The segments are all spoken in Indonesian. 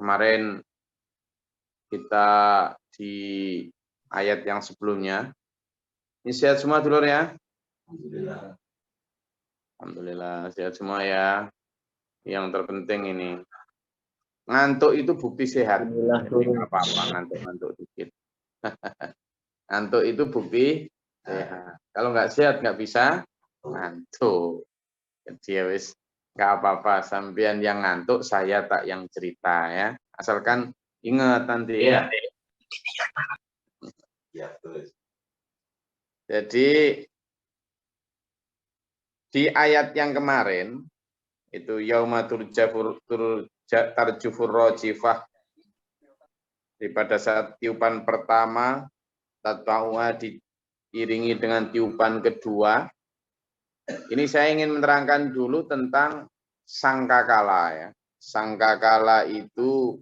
Kemarin kita di ayat yang sebelumnya. Ini sehat semua dulur ya? Alhamdulillah. Alhamdulillah sehat semua ya. Yang terpenting ini. Ngantuk itu bukti sehat. Jadi nggak apa-apa ngantuk-ngantuk dikit. Ngantuk itu bukti sehat. Kalau nggak sehat nggak bisa ngantuk. Jadi ya wis nggak apa-apa. Sampean yang ngantuk, saya tak yang cerita ya. Asalkan ingat nanti ya. Ya terus. Jadi di ayat yang kemarin itu yauma tarjufur rajifah, pada saat tiupan pertama tatba'uha diiringi dengan tiupan kedua. Ini saya ingin menerangkan dulu tentang sangkakala ya. Sangkakala itu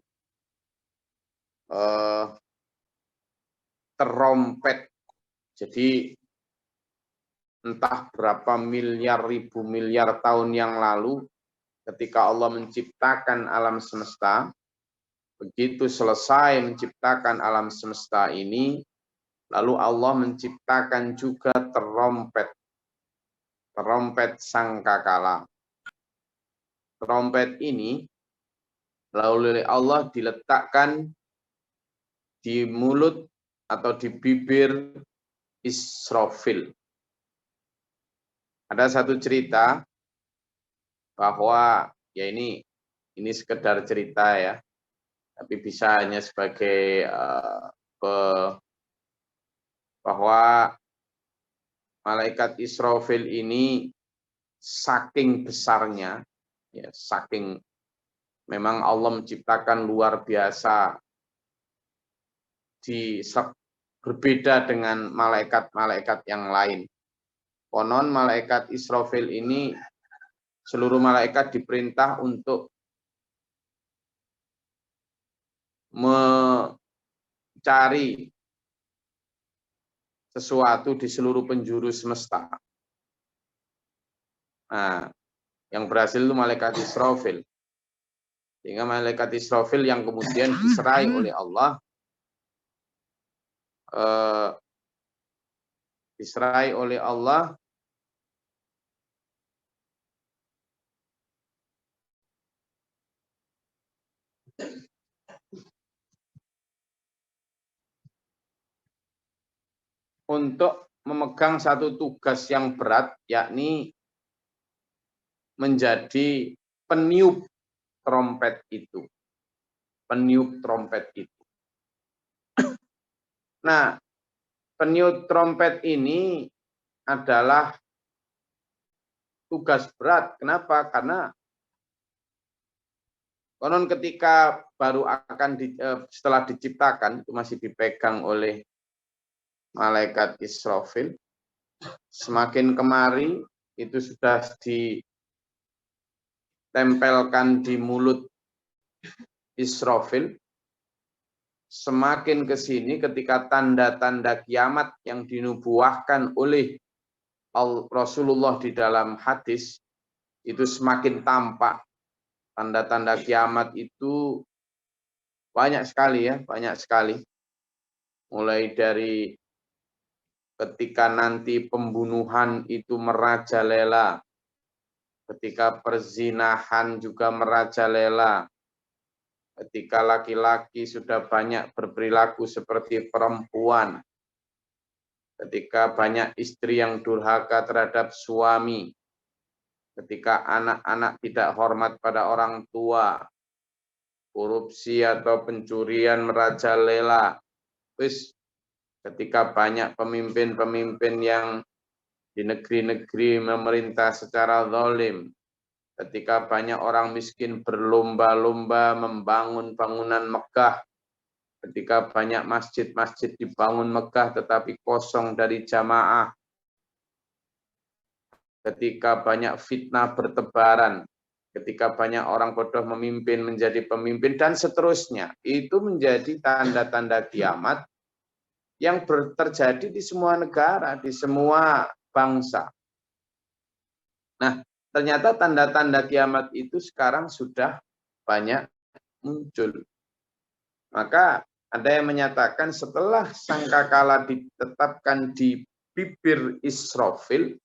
terompet. Jadi entah berapa miliar ribu miliar tahun yang lalu ketika Allah menciptakan alam semesta, begitu selesai menciptakan alam semesta ini, lalu Allah menciptakan juga terompet sangkakala. Terompet ini lalu oleh Allah diletakkan di mulut atau di bibir Israfil. Ada satu cerita bahwa ya ini sekedar cerita ya, tapi bisa hanya sebagai bahwa malaikat Israfil ini saking besarnya, ya saking memang Allah menciptakan luar biasa, berbeda dengan malaikat-malaikat yang lain. Konon malaikat Israfil ini seluruh malaikat diperintah untuk mencari sesuatu di seluruh penjuru semesta. Nah, yang berhasil itu malaikat Israfil. Sehingga malaikat Israfil yang kemudian diserai oleh Allah, untuk memegang satu tugas yang berat, yakni menjadi peniup trompet itu. Peniup trompet itu. Nah, peniup trompet ini adalah tugas berat. Kenapa? Karena konon ketika baru akan setelah diciptakan, itu masih dipegang oleh malaikat Israfil. Semakin kemari itu sudah ditempelkan di mulut Israfil. Semakin ke sini ketika tanda-tanda kiamat yang dinubuahkan oleh Rasulullah di dalam hadis itu semakin tampak. Tanda-tanda kiamat itu banyak sekali ya, banyak sekali. Mulai dari ketika nanti pembunuhan itu merajalela, ketika perzinahan juga merajalela, ketika laki-laki sudah banyak berperilaku seperti perempuan, ketika banyak istri yang durhaka terhadap suami, ketika anak-anak tidak hormat pada orang tua, korupsi atau pencurian merajalela, ketika banyak pemimpin-pemimpin yang di negeri-negeri memerintah secara zalim, ketika banyak orang miskin berlomba-lomba membangun bangunan megah, ketika banyak masjid-masjid dibangun megah tetapi kosong dari jamaah, ketika banyak fitnah bertebaran, ketika banyak orang bodoh memimpin menjadi pemimpin, dan seterusnya. Itu menjadi tanda-tanda kiamat yang terjadi di semua negara, di semua bangsa. Nah, ternyata tanda-tanda kiamat itu sekarang sudah banyak muncul. Maka ada yang menyatakan setelah sangkakala ditetapkan di bibir Israfil,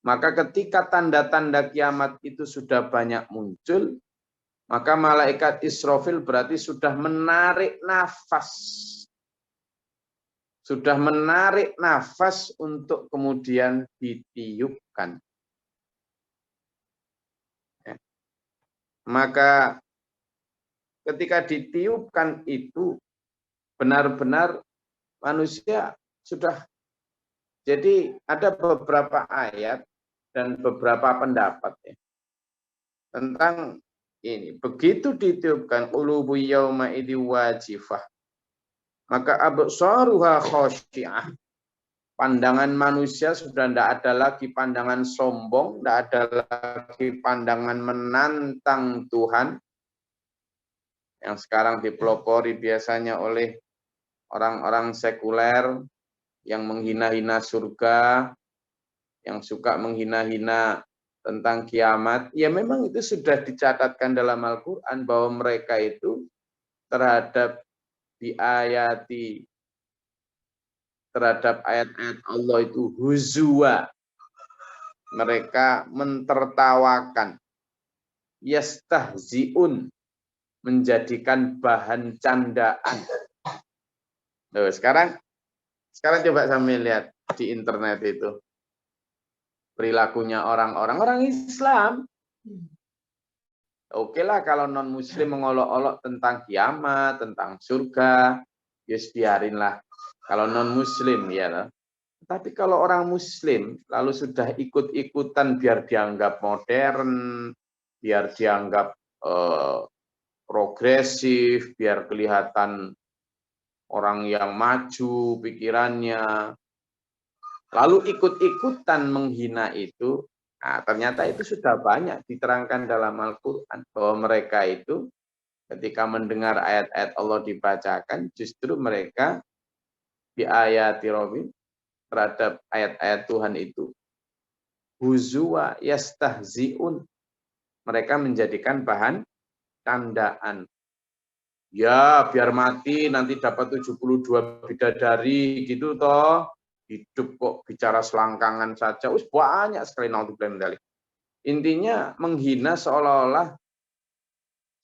maka ketika tanda-tanda kiamat itu sudah banyak muncul, maka malaikat Israfil berarti sudah menarik nafas. Sudah menarik nafas untuk kemudian ditiupkan. Ya. Maka ketika ditiupkan itu benar-benar manusia sudah. Jadi ada beberapa ayat dan beberapa pendapat ya, tentang ini. Begitu ditiupkan qulubu yauma idzi wajifah, maka absaruha khasyi'ah. Pandangan manusia sudah tidak ada lagi pandangan sombong, tidak ada lagi pandangan menantang Tuhan yang sekarang dipelopori biasanya oleh orang-orang sekuler yang menghina-hina surga, yang suka menghina-hina tentang kiamat. Ya memang itu sudah dicatatkan dalam Al-Quran bahwa mereka itu terhadap diayati, terhadap ayat-ayat Allah itu huzwa. Mereka mentertawakan. Yastahzi'un, menjadikan bahan candaan. Loh, sekarang coba sambil lihat di internet itu perilakunya orang Islam. Oke lah kalau non Muslim mengolok-olok tentang kiamat, tentang surga, ya biarinlah. Kalau non Muslim ya lah. Tapi kalau orang Muslim lalu sudah ikut-ikutan biar dianggap modern, biar dianggap progresif, biar kelihatan orang yang maju pikirannya, lalu ikut-ikutan menghina itu, nah, ternyata itu sudah banyak diterangkan dalam Al-Quran bahwa mereka itu ketika mendengar ayat-ayat Allah dibacakan, justru mereka di ayat Rabbi terhadap ayat-ayat Tuhan itu huzwa yastahzi'un, mereka menjadikan bahan candaan. Ya, biar mati nanti dapat 72 bidadari gitu toh. Hidup kok bicara selangkangan saja. Banyak sekali naudzubillah. Intinya menghina seolah-olah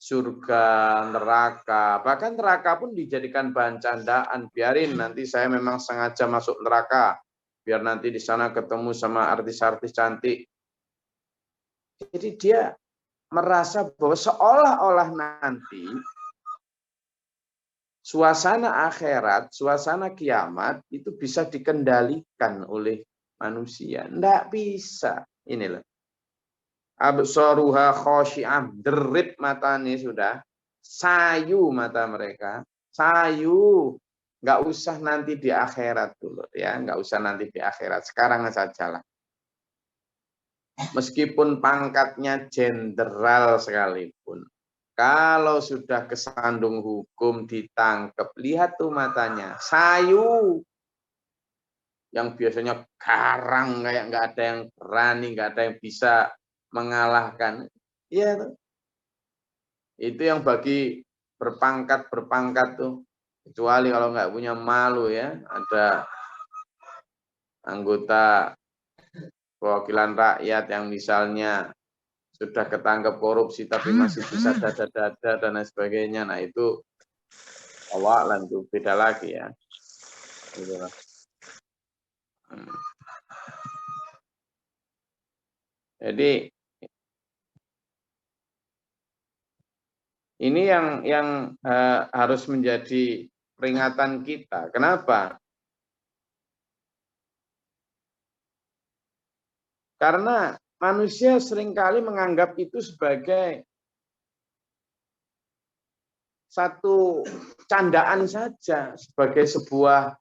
surga, neraka. Bahkan neraka pun dijadikan bahan candaan. Biarin nanti saya memang sengaja masuk neraka. Biar nanti di sana ketemu sama artis-artis cantik. Jadi dia merasa bahwa seolah-olah nanti suasana akhirat, suasana kiamat itu bisa dikendalikan oleh manusia. Tidak bisa. Inilah. Absaruha khasyi'ah, derit matanya sudah. Sayu mata mereka. Sayu. Nggak usah nanti di akhirat dulu ya. Nggak usah nanti di akhirat. Sekarang sajalah. Meskipun pangkatnya jenderal sekalipun. Kalau sudah kesandung hukum ditangkap, lihat tuh matanya, sayu. Yang biasanya garang, kayak nggak ada yang berani, nggak ada yang bisa mengalahkan. Iya, itu yang bagi berpangkat tuh. Kecuali kalau nggak punya malu ya, ada anggota perwakilan rakyat yang misalnya sudah ketangkep korupsi tapi masih bisa dada-dada dan lain sebagainya. Nah itu awalan tuh beda lagi ya. Jadi ini yang harus menjadi peringatan kita. Kenapa? Karena manusia seringkali menganggap itu sebagai satu candaan saja, sebagai sebuah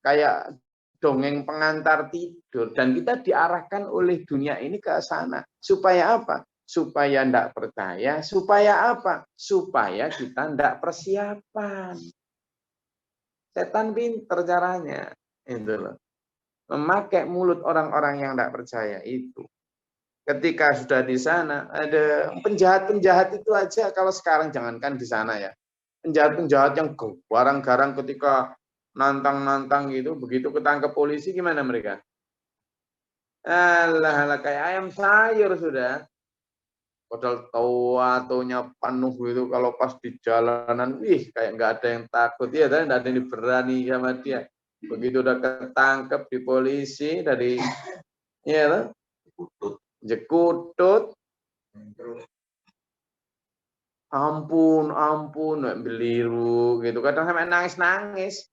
kayak dongeng pengantar tidur, dan kita diarahkan oleh dunia ini ke sana. Supaya apa? Supaya tidak percaya. Supaya apa? Supaya kita tidak persiapan. Setan pinter caranya. Itu loh. Memakai mulut orang-orang yang tidak percaya itu. Ketika sudah di sana, ada penjahat-penjahat itu aja, kalau sekarang jangankan di sana ya. Penjahat-penjahat yang garang-garang ketika nantang-nantang gitu, begitu ketangkep polisi gimana mereka? Alah, alah kayak ayam sayur sudah. Padahal taunya penuh gitu, kalau pas di jalanan, wih kayak nggak ada yang takut ya, kan? Nggak ada yang berani sama dia. Begitu udah ketangkep di polisi dari ya, jekutut, ampun, beliru gitu. Kadang sampai nangis-nangis.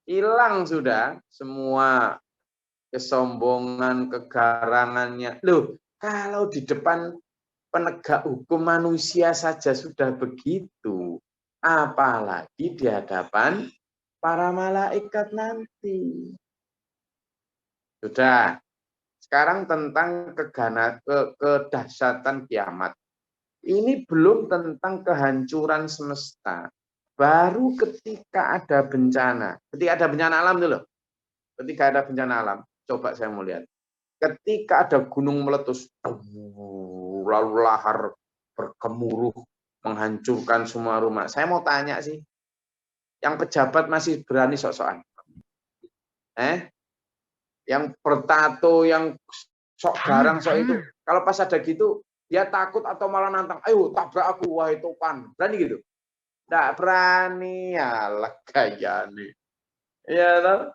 Hilang sudah semua kesombongan, kegarangannya. Loh, kalau di depan penegak hukum manusia saja sudah begitu, apalagi di hadapan para malaikat nanti. Sudah. Sekarang tentang kedahsyatan kiamat. Ini belum tentang kehancuran semesta. Baru ketika ada bencana. Ketika ada bencana alam dulu. Ketika ada bencana alam. Coba saya mau lihat. Ketika ada gunung meletus. Lalu lahar bergemuruh. Menghancurkan semua rumah. Saya mau tanya sih. Yang pejabat masih berani sok-sokan. Yang bertato, yang sok garang, sok itu. Kalau pas ada gitu, dia takut atau malah nantang, ayo tabrak aku, wahai topan. Berani gitu? Nggak berani, ya gayane. Ya, tahu?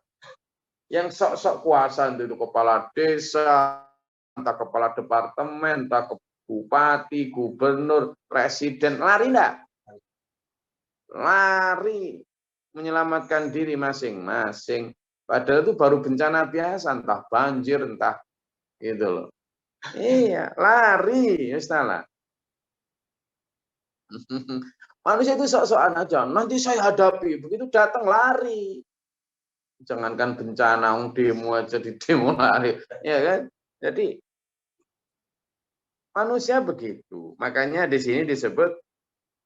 Yang sok-sok kuasa itu kepala desa, entah kepala departemen, entah bupati, gubernur, presiden, lari enggak? Lari menyelamatkan diri masing-masing. Padahal itu baru bencana biasa, entah banjir, entah gitu loh. Iya, lari, istilah. Manusia itu sok-sokan aja. Nanti saya hadapi. Begitu datang lari. Jangankan bencana, demo aja di demo lari, ya kan? Jadi manusia begitu. Makanya di sini disebut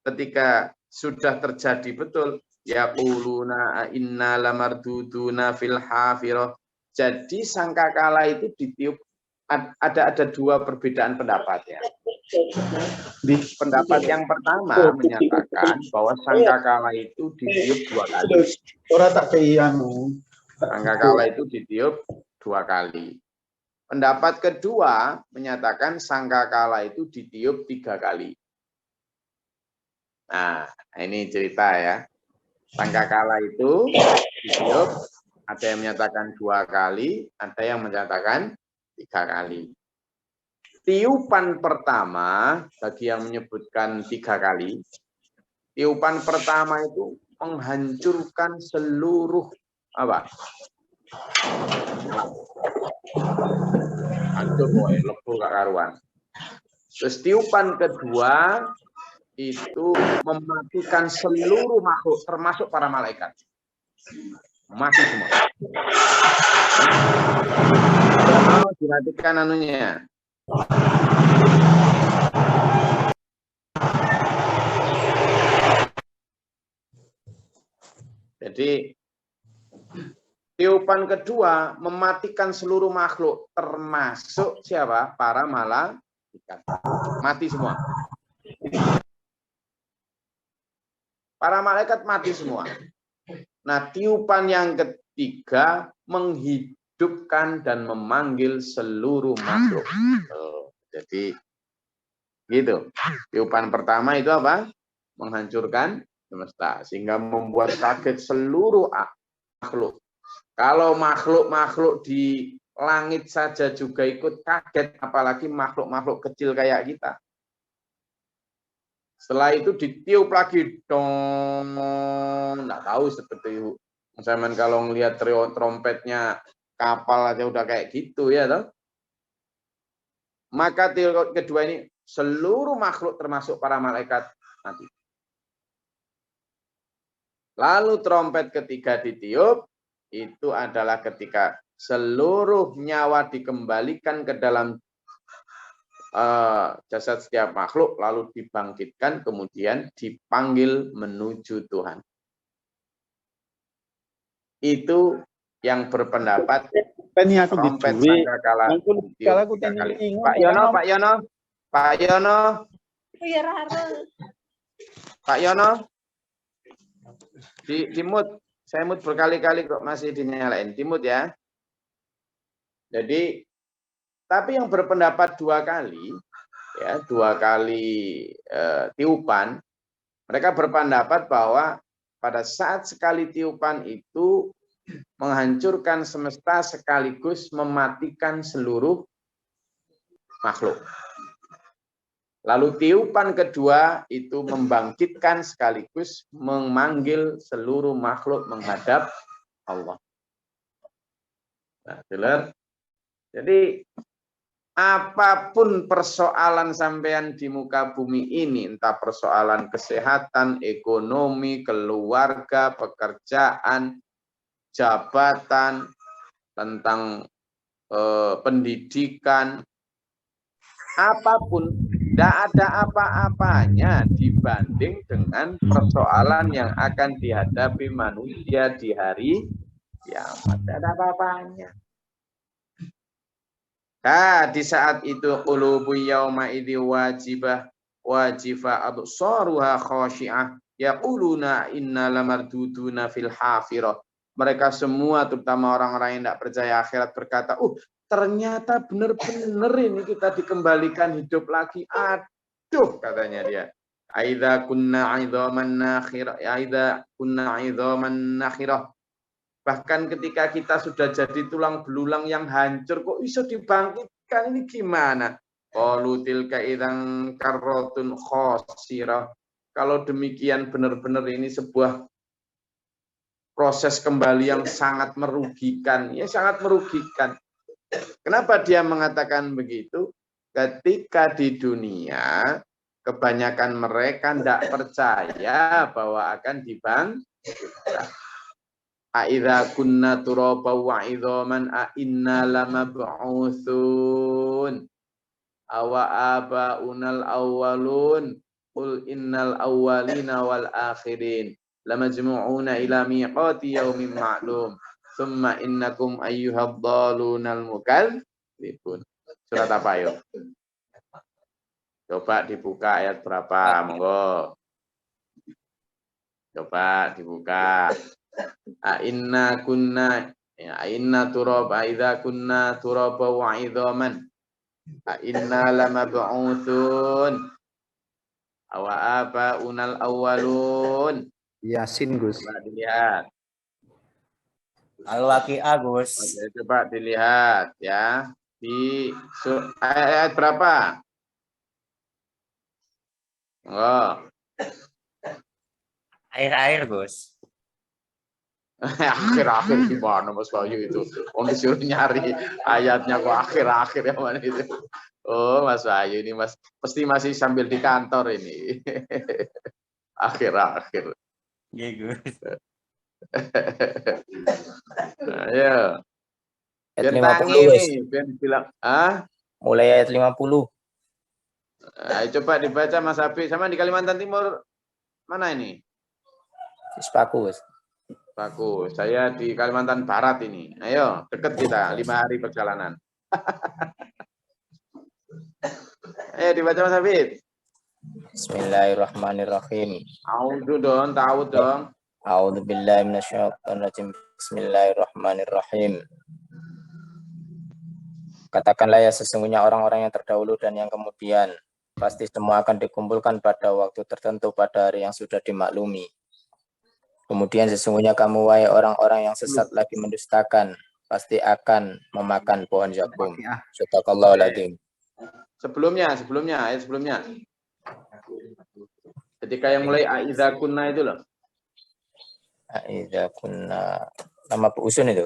ketika sudah terjadi betul, yaquluna inna lamarduduna fil hafirah. Jadi sangkakala itu ditiup, ada dua perbedaan pendapat ya. Di pendapat yang pertama menyatakan bahwa sangkakala itu ditiup 2 kali. Sangkakala itu ditiup 2 kali. Pendapat kedua menyatakan sangkakala itu ditiup 3 kali. Nah, ini cerita ya. Sangkakala itu ditiup, ada yang menyatakan 2 kali, ada yang menyatakan 3 kali. Tiupan pertama, bagi yang menyebutkan 3 kali, tiupan pertama itu menghancurkan seluruh apa? Hancur lebur gak karuan. Terus tiupan kedua itu mematikan seluruh makhluk, termasuk para malaikat. Mati semua. Mau dimatikan anunya. Jadi tiupan kedua mematikan seluruh makhluk, termasuk siapa? Para malaikat. Mati semua. Para malaikat mati semua. Nah, tiupan yang ketiga menghidupkan dan memanggil seluruh makhluk. Jadi gitu. Tiupan pertama itu apa? Menghancurkan semesta sehingga membuat kaget seluruh makhluk. Kalau makhluk-makhluk di langit saja juga ikut kaget, apalagi makhluk-makhluk kecil kayak kita. Setelah itu ditiup lagi, dong, nggak tahu seperti itu. Misalnya kalau ngelihat trompetnya kapal aja udah kayak gitu ya, toh. Maka tiup kedua ini seluruh makhluk termasuk para malaikat mati. Lalu trompet ketiga ditiup, itu adalah ketika seluruh nyawa dikembalikan ke dalam jasad setiap makhluk, lalu dibangkitkan, kemudian dipanggil menuju Tuhan. Itu yang berpendapat Tani aku trompet dicuwi. sangkakala Aku tiup kalau aku 3 kali. tani Pak Yono, Pak Yono. Pak Yono. Iya raro. Pak Yono. Di mute. Saya mute berkali-kali kok masih dinyalain. Di mute ya. Jadi tapi yang berpendapat 2 kali ya, 2 kali tiupan, mereka berpendapat bahwa pada saat sekali tiupan itu menghancurkan semesta sekaligus mematikan seluruh makhluk. Lalu tiupan kedua itu membangkitkan sekaligus memanggil seluruh makhluk menghadap Allah. Nah, jelas. Jadi apapun persoalan sampean di muka bumi ini, entah persoalan kesehatan, ekonomi, keluarga, pekerjaan, jabatan, tentang pendidikan, apapun, tidak ada apa-apanya dibanding dengan persoalan yang akan dihadapi manusia di hari kiamat. Tidak ada apa-apanya. Nah, di saat itu qulubu yauma idzi wajifah absaruha khashi'ah yaquluna inna lamarduduna fil hafirah. Mereka semua terutama orang-orang yang tidak percaya akhirat berkata, ternyata benar-benar ini kita dikembalikan hidup lagi. Aduh, katanya dia. Aidza kunna 'idzaman nakhirah, aidza kunna 'idzaman nakhirah. Bahkan ketika kita sudah jadi tulang belulang yang hancur, kok bisa dibangkitkan, ini gimana? Qalu tilka idzan karratun khasirah. Kalau demikian benar-benar ini sebuah proses kembali yang sangat merugikan. Ya sangat merugikan. Kenapa dia mengatakan begitu? Ketika di dunia, kebanyakan mereka tidak percaya bahwa akan dibangkitkan. Aidza kunna turaba wa idzaman a inna lamab'utsun awa abaunal awwalun qul innal awwalina wal akhirin lamajmu'una ila miqati yaumin ma'lum thumma innakum ayyuhad dhalunal mukadzibun. Surat apa ayo? Coba dibuka ayat berapa, monggo. Coba dibuka. Inna kunna ya inna turaba idza kunna turaba wa idzaman inna lamab'utsun awa aba unal awwalun. Yasin, Gus. Coba dilihat. Al-Waqi'ah, Gus. Oke, coba dilihat ya di ayat berapa? Air-air, Gus. Akhir-akhir gimana Mas Bayu itu? Disuruh nyari ayatnya kok akhir-akhir yang mana itu? Oh, Mas Bayu ini pasti masih sambil di kantor ini. Akhir-akhir. Iya, Gus. Ayo. Ayat Biar 50, tangi Gus. nih, biar bilang, Mulai ayat 50. Ayo, coba dibaca Mas Habib. Sama di Kalimantan Timur mana ini? Sepaku, Gus. Bagus. Saya di Kalimantan Barat ini. Ayo, deket kita, 5 hari perjalanan. Ayo dibaca Mas Habib. Bismillahirrahmanirrahim. Audhu dong, tahu dong. A'udzu billahi minasyaitonir rajim. Bismillahirrahmanirrahim. Katakanlah ya, sesungguhnya orang-orang yang terdahulu dan yang kemudian pasti semua akan dikumpulkan pada waktu tertentu pada hari yang sudah dimaklumi. Kemudian sesungguhnya kamu, wahai orang-orang yang sesat lagi mendustakan, pasti akan memakan pohon zakum. Shadaqallahul adzim. Sebelumnya, ayat sebelumnya. Ketika yang mulai aidza kunna itu loh. Aidza kunna, nama usun itu.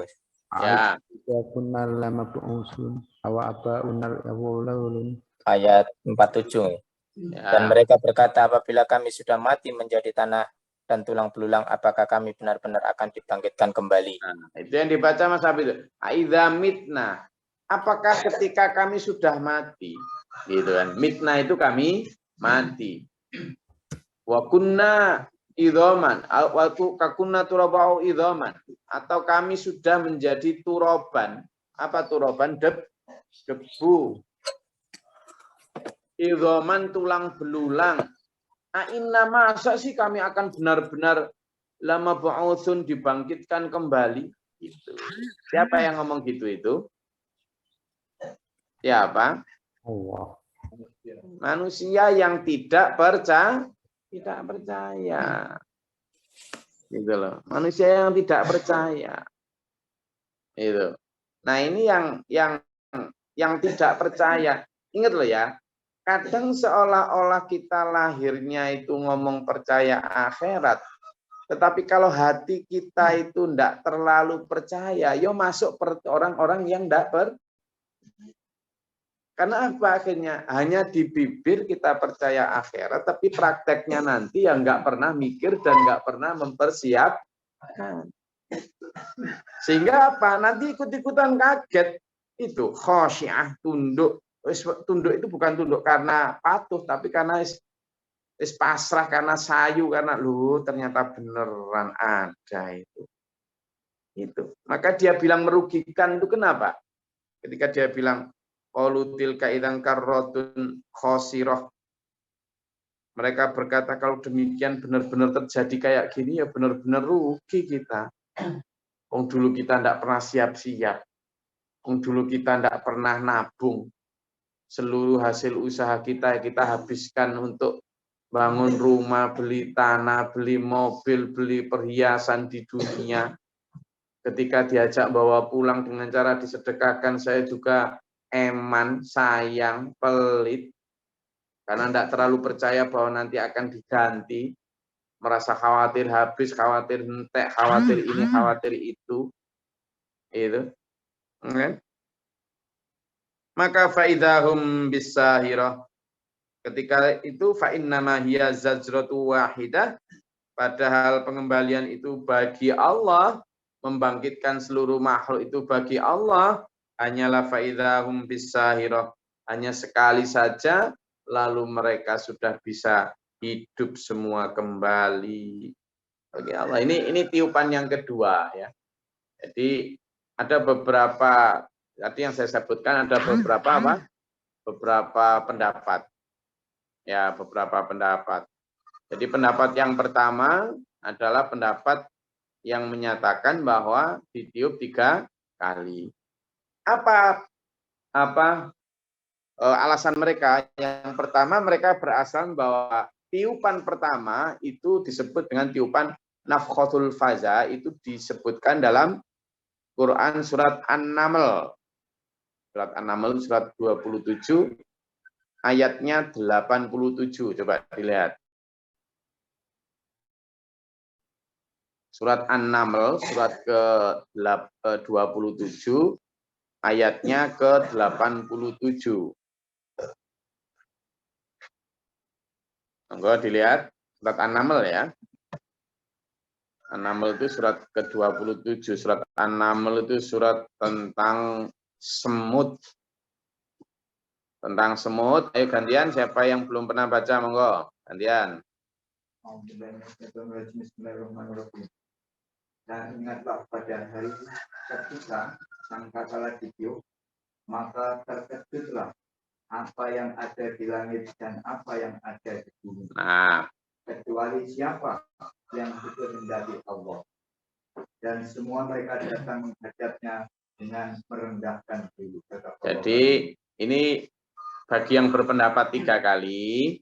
Ya. Aidza kunna lamab'utsun awa abaunal awwalun. Ayat 47. Ya. Dan mereka berkata, apabila kami sudah mati menjadi tanah dan tulang belulang, apakah kami benar-benar akan dibangkitkan kembali? Nah, itu yang dibaca Mas Habib. Aidza mitna. Apakah ketika kami sudah mati? Gitu kan. Mitna itu kami mati. Wa kunna idzaman, wa kunna turabau idzaman, atau kami sudah menjadi turoban, Apa turaban? Debu. Idhoman tulang belulang. Inna masa sih kami akan benar-benar lama ba'udsun dibangkitkan kembali. Gitu. Siapa yang ngomong gitu itu? Siapa? Allah. Manusia yang tidak percaya. Tidak percaya. Gitu loh. Manusia yang tidak percaya. Itu. Nah, ini yang tidak percaya. Ingat loh ya. Kadang seolah-olah kita lahirnya itu ngomong percaya akhirat. Tetapi kalau hati kita itu tidak terlalu percaya, yo masuk orang-orang yang tidak Karena apa akhirnya? Hanya di bibir kita percaya akhirat, tapi prakteknya nanti yang nggak pernah mikir dan nggak pernah mempersiapkan. Sehingga apa? Nanti ikut-ikutan kaget. Itu khosyiah, tunduk. Tunduk itu bukan tunduk karena patuh, tapi karena pasrah, karena sayu, karena lu ternyata beneran ada itu. Maka dia bilang merugikan itu kenapa? Ketika dia bilang qalu tilka idzan karratun khosirah. Mereka berkata kalau demikian benar-benar terjadi kayak gini ya benar-benar rugi kita. Dulu kita tidak pernah siap-siap. Dulu kita tidak pernah nabung. Seluruh hasil usaha kita habiskan untuk bangun rumah, beli tanah, beli mobil, beli perhiasan di dunia. Ketika diajak bawa pulang dengan cara disedekahkan, saya juga eman, sayang, pelit. Karena tidak terlalu percaya bahwa nanti akan diganti. Merasa khawatir habis, khawatir entek, khawatir ini, khawatir itu. Okay. Maka faidahum bisahirah. Ketika itu fa'innama hiya zajratu wahidah. Padahal pengembalian itu bagi Allah. Membangkitkan seluruh makhluk itu bagi Allah. Hanyalah faidahum bisahirah. Hanya sekali saja. Lalu mereka sudah bisa hidup semua kembali. Bagi Allah. Ini tiupan yang kedua ya. Jadi ada beberapa, tadi yang saya sebutkan ada beberapa pendapat. Ya, beberapa pendapat. Jadi pendapat yang pertama adalah pendapat yang menyatakan bahwa ditiup 3 kali. Apa alasan mereka? Yang pertama mereka beralasan bahwa tiupan pertama itu disebut dengan tiupan nafkhatul faza, itu disebutkan dalam Quran surat An-Naml. Surat An-Naml surat 27 ayatnya 87. Coba dilihat. Surat An-Naml surat ke-27 ayatnya ke-87. Monggo dilihat surat An-Naml ya. An-Naml itu surat ke-27. Surat An-Naml itu surat tentang semut. Tentang semut. Ayo gantian, siapa yang belum pernah baca, monggo. Gantian. Dan ingatlah pada hari ketika sangkakala ditiup, maka terkejutlah apa yang ada di langit dan apa yang ada di bumi. Nah, kecuali siapa yang dikehendaki Allah. Dan semua mereka datang menghadapnya dengan merendahkan diri. Jadi ini bagi yang berpendapat 3 kali,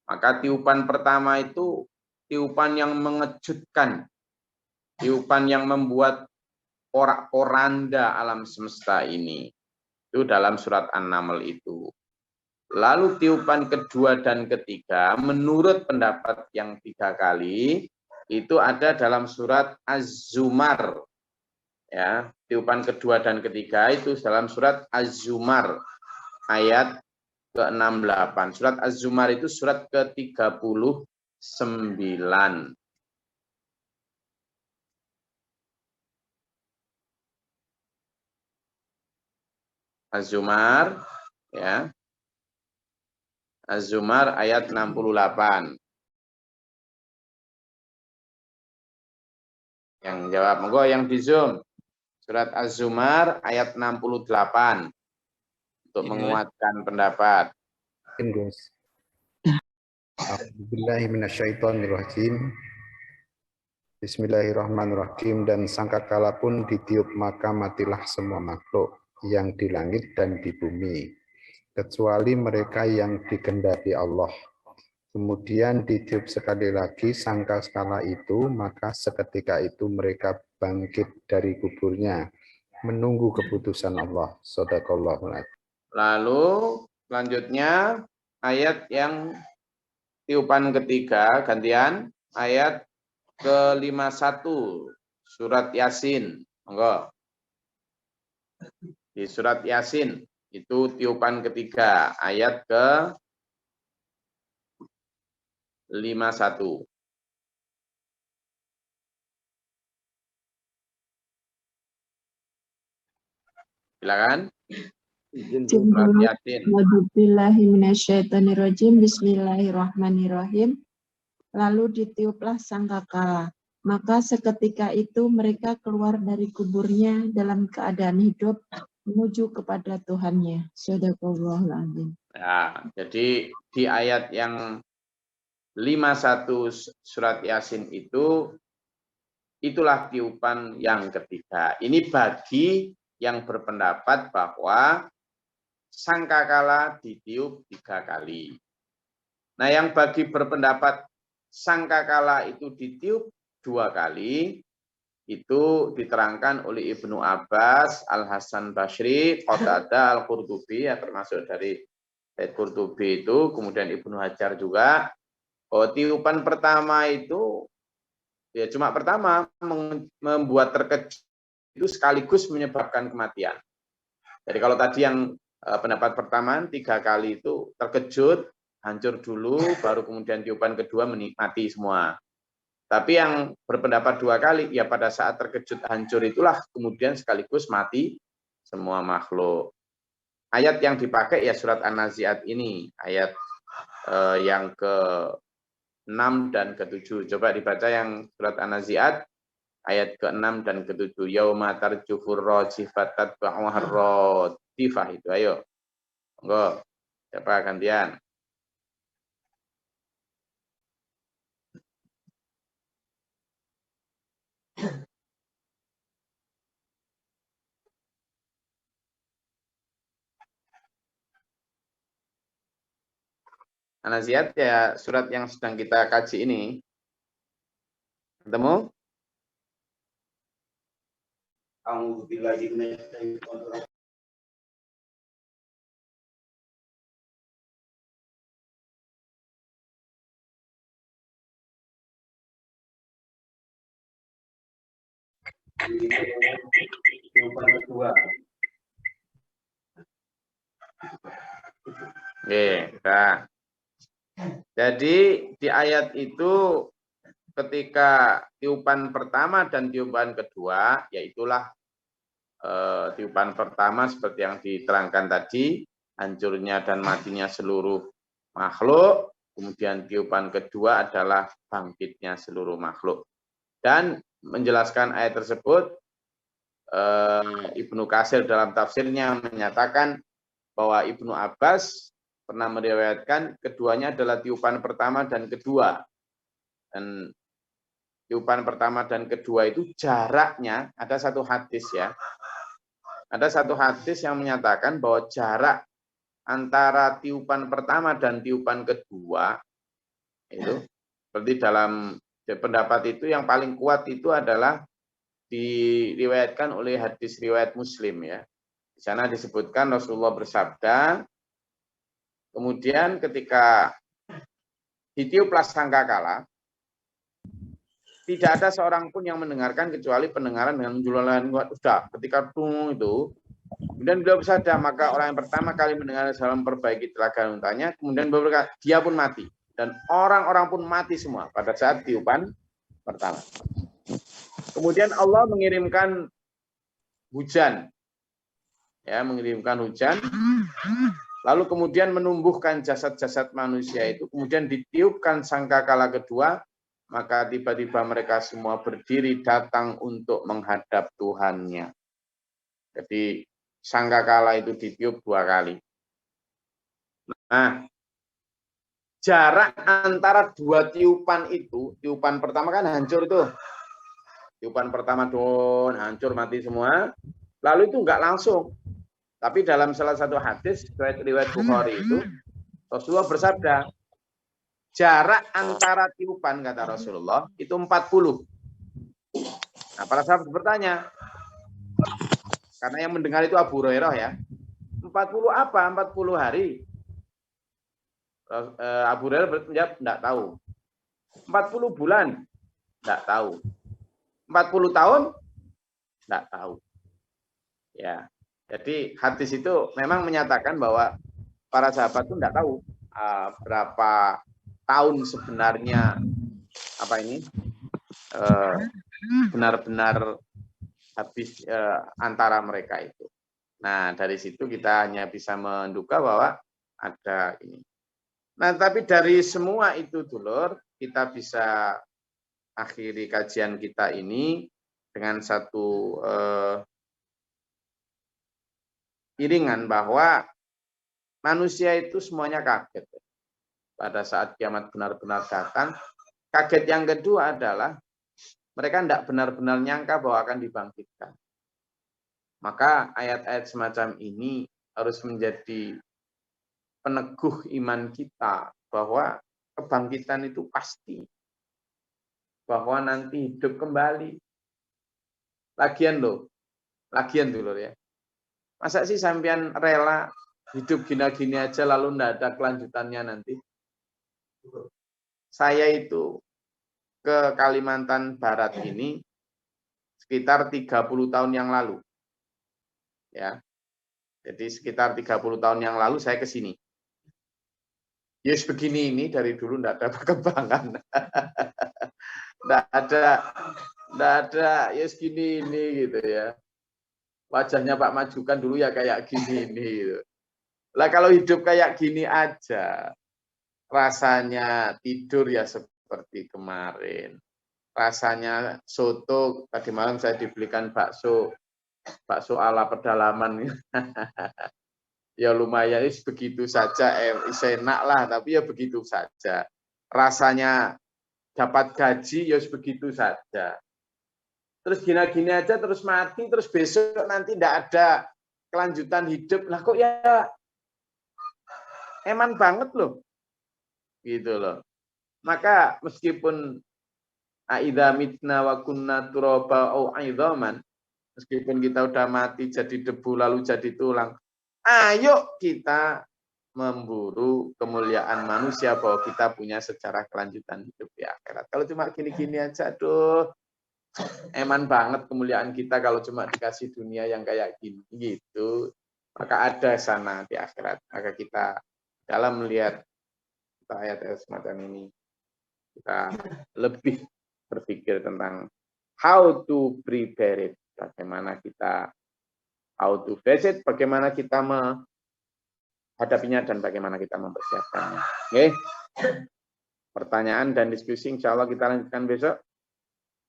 maka tiupan pertama itu tiupan yang mengejutkan, tiupan yang membuat porak-poranda alam semesta ini. Itu dalam surat An-Naml itu. Lalu tiupan kedua dan ketiga, menurut pendapat yang 3 kali, itu ada dalam surat Az-Zumar. Ya, tiupan kedua dan ketiga itu dalam surat Az-Zumar ayat ke-68. Surat Az-Zumar itu surat ke-39. Az-Zumar ya. Az-Zumar ayat 68. Yang jawab, monggo yang di Zoom. Surat Az-Zumar ayat 68 untuk menguatkan pendapat. Gus. A'udzubillahi minasyaitonirrajim. Bismillahirrahmanirrahim. Dan sangkakala pun ditiup maka matilah semua makhluk yang di langit dan di bumi, kecuali mereka yang dikehendaki Allah. Kemudian ditiup sekali lagi sangkakala itu, maka seketika itu mereka bangkit dari kuburnya, menunggu keputusan Allah. Shadaqallahul adzim. Lalu selanjutnya ayat yang tiupan ketiga, gantian ayat ke-51 surat Yasin. Monggo. Di surat Yasin itu tiupan ketiga ayat ke-51. Silakan. Surat Yasin. Bismillahirrahmanirrahim. Lalu ditiuplah sangkakala, maka seketika itu mereka keluar dari kuburnya dalam keadaan hidup menuju kepada Tuhannya. Shadaqallahul adzim. Ya, jadi di ayat yang 51 surat Yasin itu, itulah tiupan yang ketiga. Ini bagi yang berpendapat bahwa sangkakala ditiup 3 kali. Nah, yang bagi berpendapat sangkakala itu ditiup 2 kali, itu diterangkan oleh Ibnu Abbas, Al-Hasan Basri, Qatadah, Al-Qurtubi, ya termasuk dari Qurtubi itu, kemudian Ibnu Hajar juga. Oh, tiupan pertama itu ya cuma pertama membuat terkejut itu sekaligus menyebabkan kematian. Jadi kalau tadi yang pendapat pertama 3 kali itu terkejut, hancur dulu, baru kemudian tiupan kedua mati semua. Tapi yang berpendapat 2 kali, ya pada saat terkejut hancur itulah kemudian sekaligus mati semua makhluk. Ayat yang dipakai ya surat An-Nazi'at ini, ayat yang ke-6 dan ke-7. Coba dibaca yang surat An-Nazi'at, ayat ke-6 dan ke-7. Yauma tarjufur rajifat tatba'uhar radifah itu. Ayo. Monggo. Siapa gantian? An-Nazi'at ya surat yang sedang kita kaji ini. Ketemu? Oke, nah. Jadi di ayat itu ketika tiupan pertama dan tiupan kedua, yaitulah tiupan pertama seperti yang diterangkan tadi, hancurnya dan matinya seluruh makhluk, kemudian tiupan kedua adalah bangkitnya seluruh makhluk. Dan menjelaskan ayat tersebut, Ibnu Katsir dalam tafsirnya menyatakan bahwa Ibnu Abbas pernah meriwayatkan keduanya adalah tiupan pertama dan kedua. Dan tiupan pertama dan kedua itu jaraknya, ada satu hadis ya. Ada satu hadis yang menyatakan bahwa jarak antara tiupan pertama dan tiupan kedua itu seperti dalam pendapat itu yang paling kuat itu adalah diriwayatkan oleh hadis riwayat Muslim ya. Di sana disebutkan Rasulullah bersabda, kemudian ketika ditiuplah sangkakala, tidak ada seorang pun yang mendengarkan kecuali pendengaran dengan menjualan sudah. Ketika tung itu, kemudian beliau bersabda, maka orang yang pertama kali mendengar salam perbaiki telaga untanya, kemudian berkata, dia pun mati. Dan orang-orang pun mati semua pada saat tiupan pertama. Kemudian Allah mengirimkan hujan. Ya, mengirimkan hujan. Lalu kemudian menumbuhkan jasad-jasad manusia itu, kemudian ditiupkan sangkakala kedua, maka tiba-tiba mereka semua berdiri datang untuk menghadap Tuhannya. Jadi sangkakala itu ditiup 2 kali. Nah, jarak antara 2 tiupan itu, tiupan pertama kan hancur tuh. Tiupan pertama don, hancur mati semua. Lalu itu enggak langsung. Tapi dalam salah satu hadis riwayat Bukhari itu Rasulullah bersabda, jarak antara tiupan kata Rasulullah itu 40. Nah, para sahabat bertanya, karena yang mendengar itu Abu Hurairah ya. 40 apa? 40 hari. Abu Hurairah menjawab, enggak tahu. 40 bulan? Enggak tahu. 40 tahun? Enggak tahu. Ya. Jadi hadis itu memang menyatakan bahwa para sahabat itu enggak tahu berapa tahun sebenarnya benar-benar habis antara mereka itu. Nah, dari situ kita hanya bisa menduga bahwa ada ini. Nah, tapi dari semua itu dulur, kita bisa akhiri kajian kita ini dengan satu iringan bahwa manusia itu semuanya kaget. Pada saat kiamat benar-benar datang, kaget yang kedua adalah mereka tidak benar-benar nyangka bahwa akan dibangkitkan. Maka ayat-ayat semacam ini harus menjadi peneguh iman kita bahwa kebangkitan itu pasti. Bahwa nanti hidup kembali. Lagian dulu ya. Masa sih sampean rela hidup gini-gini aja lalu tidak ada kelanjutannya nanti? Saya itu ke Kalimantan Barat ini sekitar 30 tahun yang lalu. Ya. Jadi sekitar 30 tahun yang lalu saya ke sini. Yes begini ini dari dulu tidak ada perkembangan. Tidak ada yes gini ini gitu ya. Wajahnya Pak Majukan dulu ya kayak gini ini gitu. Lah kalau hidup kayak gini aja, rasanya tidur ya seperti kemarin. Rasanya soto, tadi malam saya dibelikan bakso ala pedalaman. Ya lumayan, begitu saja, enak lah, tapi ya begitu saja. Rasanya dapat gaji, ya begitu saja. Terus gini-gini aja, terus mati, terus besok nanti tidak ada kelanjutan hidup. Lah kok ya eman banget loh. Gitu loh. Maka meskipun aidza mitna wa kunna turaba au aidzaman, meskipun kita udah mati jadi debu lalu jadi tulang, ayo kita memburu kemuliaan manusia bahwa kita punya sejarah kelanjutan hidup di akhirat. Kalau cuma gini-gini aja, aduh, eman banget kemuliaan kita kalau cuma dikasih dunia yang kayak gini gitu. Maka ada sana di akhirat. Maka kita dalam melihat ayat-ayat semacam ini, kita lebih berpikir tentang how to prepare it. Bagaimana kita how to face it, bagaimana kita menghadapinya dan bagaimana kita mempersiapkannya. Oke. Pertanyaan dan diskusi insya Allah kita lanjutkan besok.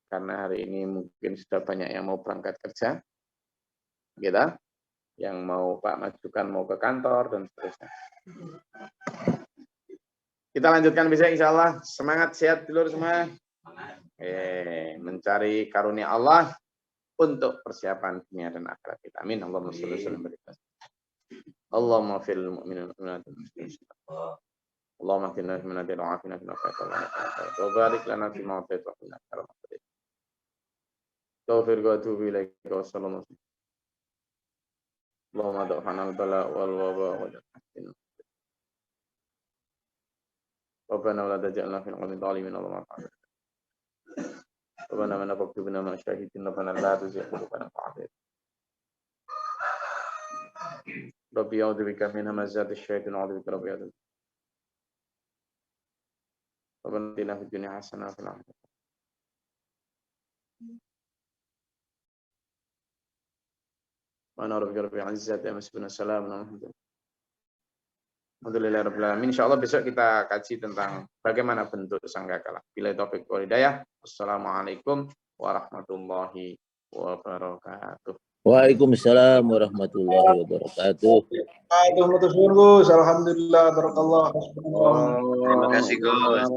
Karena hari ini mungkin sudah banyak yang mau berangkat kerja. Kita yang mau Pak Majukan mau ke kantor dan seterusnya. Kita lanjutkan besok insya Allah. Semangat sehat dulur semua. Mencari karunia Allah untuk persiapan dunia dan akhirat kita. Amin. Allahumma sholli wa sallim. Allahumma fil mu'minin wal muslimin. Allahumma qina min adil wa afina min wa barik lana fi ma atayta wa qina adhaban nar. Taufiq wa atubu ilaik wa sallallahu. Allahumma da'fana al-bala wal waba wa jahannam. Rabbana wa la taj'alna fil qawmi dhalimin Allahumma fa'al. Rabbana wa nafaktubna ma syahidin rabbana la tuzigh qulubana ba'da. Rabbi a'udzu bika min hamazati syaitan wa a'udzu bika rabbi a'udzu. Rabbana atina fid dunya hasanah wa fil akhirati. Wa ana rabbika rabbil izzati amma yasifun salamun alhamdulillah rabbil alamin. Insyaallah besok kita kaji tentang bagaimana bentuk sangkakala. Billahi taufik wal hidayah. Wassalamualaikum warahmatullahi wabarakatuh. Waalaikumsalam warahmatullahi wabarakatuh. Alhamdulillah, barakallah. Terima kasih, Gus.